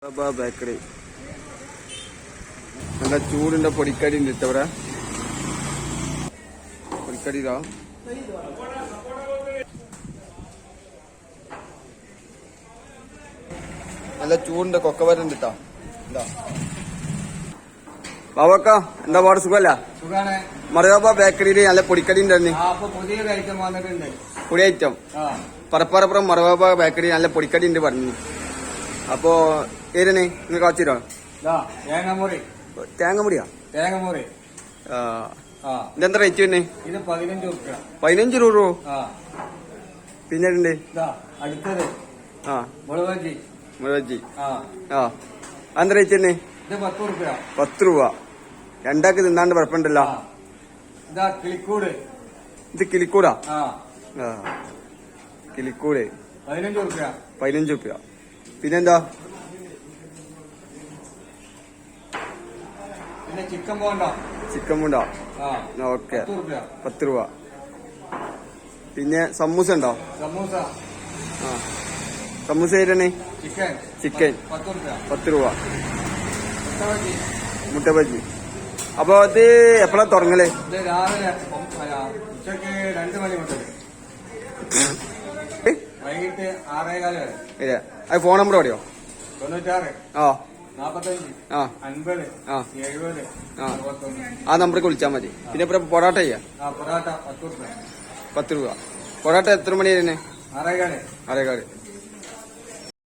Bakery നല്ല ചൂടിന്റെ പൊടിക്കടി ഉണ്ട് ഇവിടെ. പൊടിക്കടി ഇതാ, നല്ല ചൂടിന്റെ കൊക്കവരുണ്ട് കേട്ടോ. എന്താ ബാബക്ക, എന്താ പാട് സുഖല്ല? മറവാബ ബേക്കറിയില് നല്ല പൊടിക്കടി ഉണ്ടായിരുന്നു. പുതിയ ഐറ്റം പറപ്പാറപ്പുറം മറവാബ ബേക്കറി നല്ല പൊടിക്കടി ഉണ്ട് പറഞ്ഞു. അപ്പൊ ഏതാണ് നിങ്ങൾ കാച്ചിരോ? തേങ്ങമുടിയാ? ഇതെന്താ റേറ്റ് തന്നെ? 15 രൂപ. പിന്നെ അടുത്തത് മുളക് ബജി. അതെന്താ റേറ്റ് തന്നെ? 10 രൂപ. രണ്ടാക്ക് തിന്നാണ്ട് കുഴപ്പമുണ്ടല്ലോ. ഇത് കിളിക്കൂടാ? കിളിക്കൂട് 15 രൂപ. പിന്നെന്താ? ചിക്കൻ പോണ്ട. ഓക്കെ, 10 രൂപ. പിന്നെ സമൂസ ഉണ്ടോ? സമൂസ ഏതാണ്? ചിക്കൻ 10 രൂപ. മുട്ട ബജി. അപ്പൊ അത് എപ്പോഴാ തുടങ്ങല്? രാവിലെ ഉച്ചക്ക് 2 മണി മുതൽ വൈകിട്ട് 6:15 വരെ. അത് ഫോൺ നമ്പർ എവിടെയോ? 96 ആ 45 50 70 61. ആ നമ്പർക്ക് വിളിച്ചാൽ മതി. പിന്നെ പൊറോട്ട ചെയ്യാം. പൊറോട്ട 10 രൂപ. 10 രൂപ. പൊറോട്ട എത്ര മണി തന്നെ? 6:15.